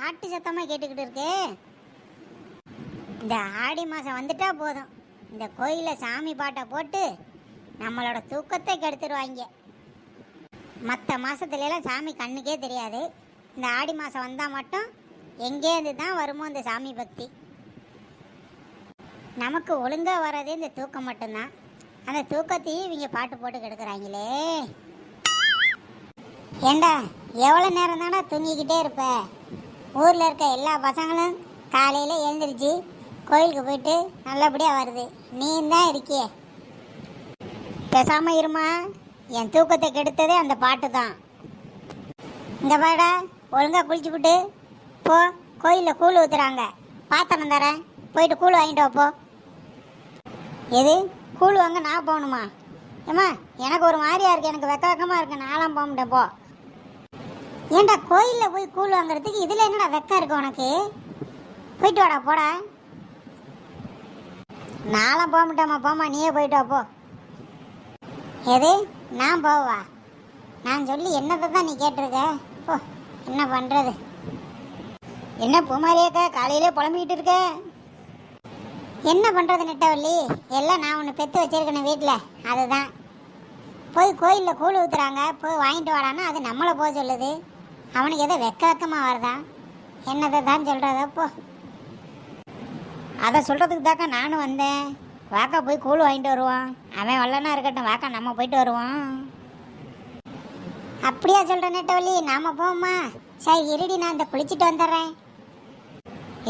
பாட்டு சத்தமாக கேட்டுக்கிட்டு இருக்கு. இந்த ஆடி மாதம் வந்துட்டா போதும், இந்த கோயிலில் சாமி பாட்டை போட்டு நம்மளோட தூக்கத்தை கெடுத்துருவாங்க. மற்ற மாதத்துலலாம் சாமி கண்ணுக்கே தெரியாது. இந்த ஆடி மாதம் வந்தால் மட்டும் எங்கேருந்து தான் வருமோ இந்த சாமி பக்தி. நமக்கு ஒழுங்காக வர்றதே இந்த தூக்கம் மட்டும்தான். அந்த தூக்கத்தையும் இவங்க பாட்டு போட்டு கெடுக்கிறாங்களே. ஏண்டா எவ்வளோ நேரம் தானே தூங்கிக்கிட்டே இருப்ப? ஊரில் இருக்க எல்லா பசங்களும் காலையில் எழுந்திரிச்சு கோயிலுக்கு போயிட்டு நல்லபடியாக வருது, நீ தான் இருக்கியே. பேசாமல் இருமா, என் தூக்கத்தை கெடுத்ததே அந்த பாட்டு தான். இந்த பாடா ஒழுங்காக குளிச்சுக்கிட்டு போ, கோயிலில் கூழ் ஊற்றுறாங்க, பாத்திரம் தரேன், போயிட்டு கூழ் வாங்கிட்டு வாப்போ. எது கூழ் வாங்க நான் போகணுமா? ஏம்மா எனக்கு ஒரு மாதிரியா இருக்கு, எனக்கு வெக்க வெக்கமாக இருக்கு, நான்லாம் போக முடியும். போ. ஏண்டா கோயிலில் போய் கூழ் வாங்குறதுக்கு இதில் என்னடா வெக்கம் இருக்கு உனக்கு? போயிட்டு வாடா, போடா. நான்லாம் போக மாட்டேம்மா, போம்மா, நீயே போயிட்டு வாப்போ. எது நான் போவா? நான் சொல்லி என்னத்தை தான் நீ கேட்டிருக்க? போ, என்ன பண்ணுறது? என்ன பூமாரியாக்கா காலையிலே புலம்பிக்கிட்டு இருக்க? என்ன பண்ணுறது நெட்டவள்ளி, எல்லாம் நான் ஒன்று பெற்று வச்சிருக்கேன் வீட்டில், அதுதான். போய் கோயிலில் கூழ் ஊற்றுறாங்க, போய் வாங்கிட்டு வாடான்னா அது நம்மளை போக சொல்லுது. அவனுக்கு எதோ வெக்க வெக்கமாக வருதான், என்னதை தான் சொல்கிறதப்போ. அதை சொல்கிறதுக்கு தாக்கா நானும் வந்தேன். வாக்கா போய் கூழ் வாங்கிட்டு வருவான், அவன் வரலன்னா இருக்கட்டும், வாக்கா நம்ம போயிட்டு வருவோம். அப்படியா சொல்கிற நெட்டவள்ளி, நாம் போவோம்மா? சரி இருடி, நான் இந்த குளிச்சுட்டு வந்துடுறேன்.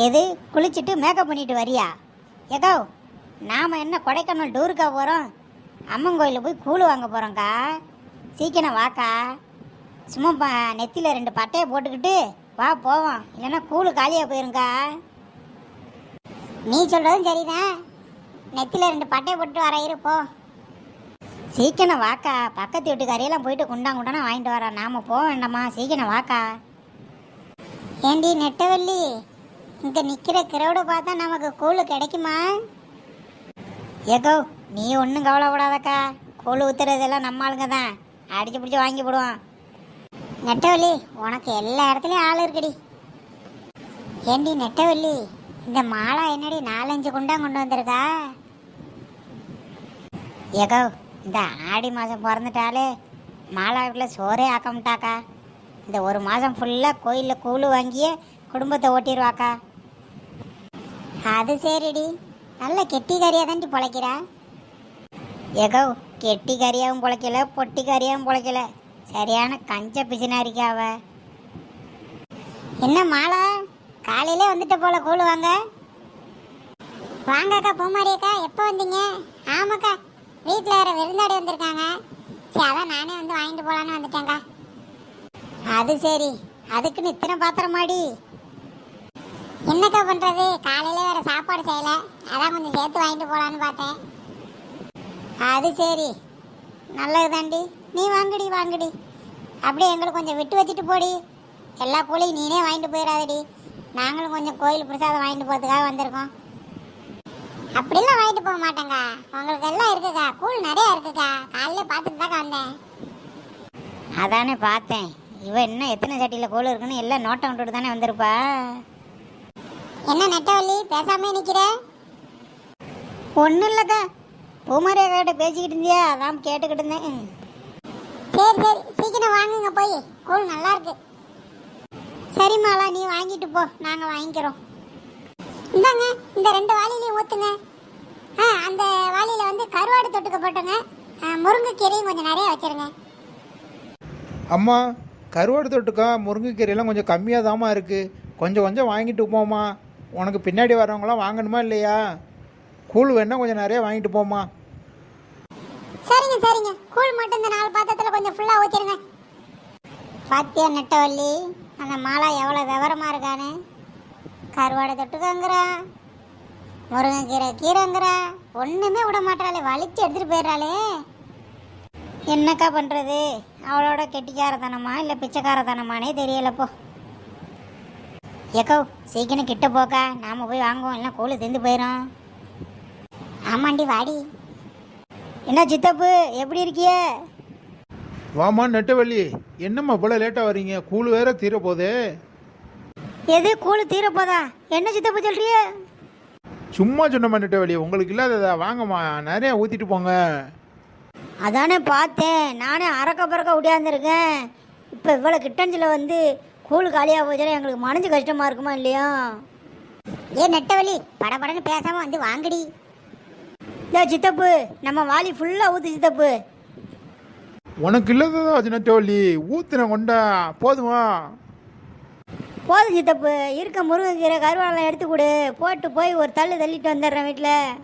எது குளிச்சுட்டு மேக்கப் பண்ணிட்டு வரியா? ஏகோ நாம் என்ன கொடைக்கானல் டூருக்கா போகிறோம்? அம்மன் கோயிலில் போய் கூழ் வாங்க போகிறோங்க்கா, சீக்கிரம் வாக்கா. சும்மா நெத்தியில் 2 பட்டையை போட்டுக்கிட்டு வா போவோம், இல்லைன்னா கூழ் காலியாக போயிருங்கக்கா. நீ சொல்கிறதும் சரிதான், நெத்தியில் 2 பட்டையை போட்டு வர இருப்போ. சீக்கிரம் வாக்கா, பக்கத்து வீட்டுக்காரையெல்லாம் போயிட்டு குண்டாங்குண்டானா வாங்கிட்டு வர, நாம் போக வேண்டாமா? சீக்கிரம் வாக்கா. ஏண்டி நெட்டவள்ளி, இங்கே நிற்கிற கிரௌட பார்த்தா நமக்கு கூழ் கிடைக்குமா? ஏகோ நீ ஒன்றும் கவலைப்படாதக்கா, கூழ் ஊற்றுறதெல்லாம் நம்ம ஆளுங்க தான், அடிச்சு பிடிச்சி வாங்கி போடுவோம். நெட்டவள்ளி உனக்கு எல்லா இடத்துலையும் ஆள் இருக்குடி. ஏண்டி நெட்டவள்ளி, இந்த மாலா என்னடி 4-5 குண்டான் கொண்டு வந்திருக்கா? ஏகோ இந்த ஆடி மாதம் பிறந்துட்டாலே மாலா வீட்டில் சோறே ஆக்க மாட்டாக்கா. இந்த 1 மாதம் ஃபுல்லாக கோயிலில் கூழ் வாங்கியே குடும்பத்தை ஓட்டிடுவாக்கா. அது சரிடி, நல்ல கெட்டிக்காரியாக தாண்டி பிழைக்கிறா. ஏகோ கெட்டிக்காரியாகவும் பிழைக்கல, பொட்டிக்காரியாகவும் பிழைக்கல, சரியான கஞ்ச பிசினாரிக்காவ. என்ன மாலா காலையிலே வந்துட்ட போல கூழ் வாங்க? வாங்கக்கா பூமாரியக்கா, எப்போ வந்தீங்க? ஆமாக்கா, வீட்டில் வேறு விருந்தாடி வந்திருக்காங்க, சரி அதான் நானே வந்து வாங்கிட்டு போகலான்னு வந்துட்டேங்க்கா. அது சரி, அதுக்குன்னு இத்தனை பாத்திரமாடி? என்னக்கா பண்ணுறது, காலையில் வேறு சாப்பாடு செய்யலை, அதான் கொஞ்சம் சேர்த்து வாங்கிட்டு போகலான்னு பார்த்தேன். அது சரி, நல்லது தாண்டி, நீ வாங்குடி வாங்குடி, அப்படியே எங்களுக்கு கொஞ்சம் விட்டு வச்சுட்டு போடி. எல்லா கூலையும் நீனே வாங்கிட்டு போயிடாதடி, நாங்களும் கொஞ்சம் கோயில் பிரசாதம் வாங்கிட்டு போகிறதுக்காக வந்திருக்கோம். அப்படிலாம் வாங்கிட்டு போக மாட்டேங்க, உங்களுக்கு எல்லாம் இருக்குக்கா, கூழ் நிறையா இருக்குக்கா, காலையில் பார்த்துட்டு தாக்கா வந்தேன். அதானே பார்த்தேன், இவன் இன்னும் எத்தனை சட்டியில் கூழ் இருக்குன்னு எல்லாம் நோட்டம் விட்டுட்டு தானே வந்திருப்பா. என்ன நெட்டவள்ளி பேசாமே நிற்கிற? ஒன்றும் இல்லைக்கா, பூமாரியா கிட்ட பேசிக்கிட்டு இருந்தியா, அதான் கேட்டுக்கிட்டு இருந்தேன். சரி சரி, சீக்கிரம் வாங்குங்க, போய் கூழ் நல்லா இருக்கு. சரி மாலா, நீ வாங்கிட்டு போ, நாங்கள் வாங்கிக்கிறோம். இந்தாங்க இந்த 2 வாளிலையும் ஊற்றுங்க. அந்த வாளியில் வந்து கருவாடு தொட்டுக்க போட்டுங்க, முருங்கைக்கீரையும் கொஞ்சம் நிறைய வச்சுருங்க. அம்மா கருவாடு தொட்டுக்கா முருங்கைக்கீரையெல்லாம் கொஞ்சம் கம்மியாக தாம்மா இருக்குது, கொஞ்சம் கொஞ்சம் வாங்கிட்டு போம்மா. உனக்கு பின்னாடி வரவங்களாம் வாங்கணுமா இல்லையா? கூழ் வேணா கொஞ்சம் நிறைய வாங்கிட்டு போம்மா. சரிங்க சரிங்க, கூழ் மட்டும் இந்த 4 பாத்திரத்தில் கொஞ்சம் ஃபுல்லாக ஊற்றிடுங்க. பாத்தியா நெட்டவள்ளி, அந்த மாலா எவ்வளோ விவரமாக இருக்கானு? கருவாடை தொட்டுக்கங்கிறா, முருங்கைக்கீரை கீரைங்கிறா, ஒன்றுமே விட மாட்டாளே, வலிச்சு எடுத்துகிட்டு போயிடுறாளே. என்னக்கா பண்ணுறது, அவளோட கெட்டிக்காரத்தனமா இல்லை பிச்சைக்காரத்தனமானே தெரியலப்போ. ஏக்கோ சீக்கிரம் கிட்ட போக்கா, நாம் போய் வாங்குவோம், இல்லை கூழ் திந்து போயிடும். ஆமாண்டி வாடி. என்ன சித்தப்பு எப்படி இருக்கிய? வாமா நெட்டவள்ளி, என்னம்மா இவ்வளோ லேட்டாக வரீங்க? கூழ் வேற தீர போதே. எது கூழு தீரப்போதா? என்ன சித்தப்பு சொல்றிய? சும்மா சொன்ன பண்ணிட்ட வழி உங்களுக்கு இல்லாததா வாங்கம்மா நிறையா ஊற்றிட்டு போங்க. அதானே பார்த்தேன், நானே அறக்க பறக்க உடையாந்துருக்கேன். இப்போ இவ்வளோ கிட்டஞ்சில் வந்து கூழ் காலியாக போச்சுன்னா எங்களுக்கு மனசு கஷ்டமாக இருக்குமா இல்லையா? ஏன் நெட்டவழி படபடன்னு பேசாம வந்து வாங்கடி. இல்லை சித்தப்பு, நம்ம வாளி ஃபுல்லாக ஊற்று சித்தப்பு. உனக்கு இல்லாததா அது நெட்டவள்ளி ஊற்றுன கொண்டா போதுமா? போதும் சித்தப்பு, இருக்க முருங்கைக்கீரை கருவாடெல்லாம் எடுத்து கொடு, போட்டு போய் ஒரு தள்ளு தள்ளிட்டு வந்துடுறேன் வீட்டில்.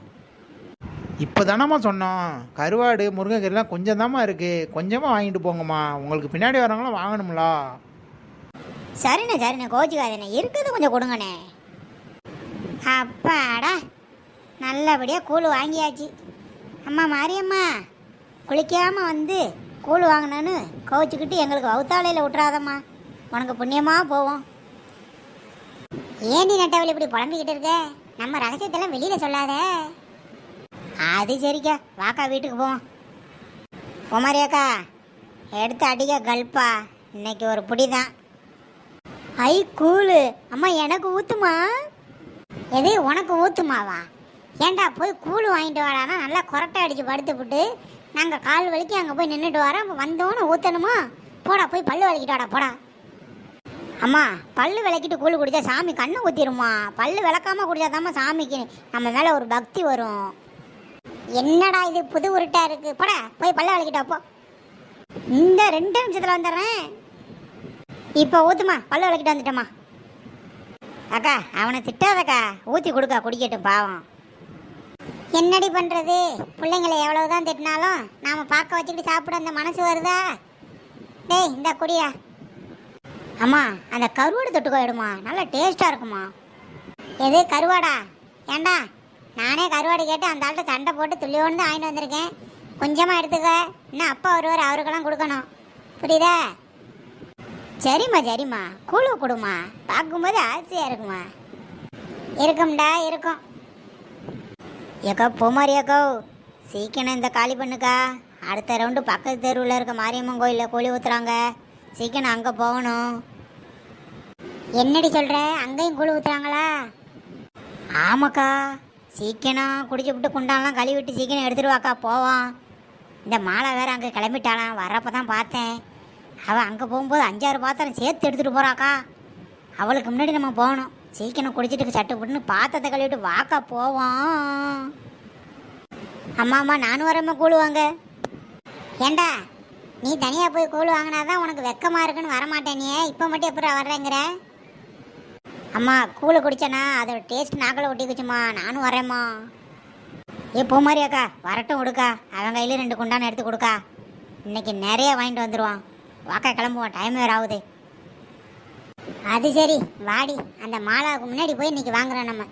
இப்போ தானம்மா சொன்னோம் கருவாடு முருங்கைக்கீரைலாம் கொஞ்சம் தாம்மா இருக்குது, கொஞ்சமாக வாங்கிட்டு போங்கம்மா. உங்களுக்கு பின்னாடி வரவங்களாம் வாங்கணும்ல. சரிண்ணே கோச்சிக்காதண்ணே, இருக்கிறது கொஞ்சம் கொடுங்கண்ணே. அப்பாடா நல்லபடியாக கூழ் வாங்கியாச்சு. அம்மா மாரியம்மா குளிக்காமல் வந்து கூழ் வாங்கினான்னு கோச்சிக்கிட்டு எங்களுக்கு வவுத்தாலையில் விட்டுறாதம்மா, உனக்கு புண்ணியமாக போவோம். ஏண்டி நட்டவழி இப்படி புலம்பிக்கிட்டு இருக்க? நம்ம ரகசியத்தெல்லாம் வெளியில் சொல்லாத. அது சரிக்கா, வாக்கா வீட்டுக்கு போவோம். குமாரியாக்கா எடுத்து அடிக்க கல்ப்பா, இன்னைக்கு ஒரு புடி தான். ஐ கூழு அம்மா எனக்கு ஊற்றுமா? எது உனக்கு ஊற்றுமாவா? ஏண்டா போய் கூழ் வாங்கிட்டு வாடானா நல்லா கொரட்டை அடித்து படுத்துப்புட்டு நாங்கள் கால் வலிக்கு அங்கே போய் நின்றுட்டு வரோம். அப்போ வந்தோன்னு ஊற்றணுமா? போடா போய் பல்லு விளக்கிட்டு வாடா போடா. அம்மா பல்லு விளக்கிட்டு கூழ் குடித்தா சாமி கண்ணை ஊற்றிடுமா? பல்லு விளக்காமல் குடித்தாதாம்மா சாமிக்கு நம்ம மேலே ஒரு பக்தி வரும். என்னடா இது புது உருட்டா இருக்கு? போடா போய் பல்ல விளக்கிட்டு அப்போ. இந்த 2 நிமிஷத்தில் வந்துடுறேன். இப்போ ஊற்றுமா, பல்லு விளக்கிட்டு வந்துட்டோம்மா. அக்கா அவனை திட்டாதக்கா, ஊற்றி கொடுக்கா குடிக்கட்டும் பாவம். என்னடி பண்ணுறது, பிள்ளைங்களை எவ்வளவுதான் திட்டினாலும் நாம் பார்க்க வச்சுக்கிட்டு சாப்பிட அந்த மனசு வருதா? டேய் இந்த குடியா. அம்மா அந்த கருவாடு தொட்டுக்கோ எடுமா, நல்லா டேஸ்ட்டாக இருக்குமா. எது கருவாடா? ஏண்டா நானே கருவாடு கேட்டு அந்த ஆள்கிட்ட சண்டை போட்டு துள்ளியோடு தான் வாங்கிட்டு வந்திருக்கேன். கொஞ்சமாக எடுத்துக்க, இன்னும் அப்பா வருவார், அவருக்கெல்லாம் கொடுக்கணும், புரியுதா? சரிம்மா கூழு கொடுமா, பார்க்கும்போது ஆசையாக இருக்குமா. இருக்கும்டா இருக்கும். ஏக்கா பூமாரியாக்கோ சீக்கிரம் இந்த காலி பண்ணுக்கா. அடுத்த ரவுண்டு பக்கத்து தெருவில் இருக்க மாரியம்மன் கோயிலில் கூலி ஊற்றுறாங்க, சீக்கிரம் அங்கே போகணும். என்னடி சொல்கிற, அங்கேயும் கூழ் ஊற்றுறாங்களா? ஆமாக்கா, சீக்கிரம் குடிச்சு விட்டு குண்டாலாம் கழுவி விட்டு சீக்கிரம் எடுத்துகிட்டு வாக்கா போவோம். இந்த மாலை வேறு அங்கே கிளம்பிட்டாளாம், வர்றப்போ தான் பார்த்தேன். அவள் அங்கே போகும்போது 5-6 பாத்திரம் சேர்த்து எடுத்துகிட்டு போகிறாக்கா. அவளுக்கு முன்னாடி நம்ம போகணும். சீக்கிரம் குடிச்சிட்டு சட்டு புட்டுன்னு பாத்திரத்தை கழுவிட்டு வாக்கா போவோம். அம்மா நானும் வரேம்மா கூழ் வாங்க. ஏண்டா நீ தனியாக போய் கூழ் வாங்கினாதான் உனக்கு வெக்கமாக இருக்குன்னு வரமாட்டேனியே, இப்போ மட்டும் எப்படி வர்றேங்கிற? அம்மா கூழை குடிச்சேனா அதோட டேஸ்ட் நாக்கில் ஒட்டிக்குச்சுமா, நானும் வரேம்மா. ஏ பூமாரியாக்கா வரட்டும் கொடுக்கா, அவன் கையில் 2 குண்டான எடுத்து கொடுக்கா. இன்னைக்கு நிறைய வாங்கிட்டு வந்துடுவான். வாக்கா கிளம்புவான், டைம் வேறு ஆகுது. அது சரி வாடி, அந்த மாலாவுக்கு முன்னாடி போய் இன்னைக்கு வாங்குறோம் நம்ம.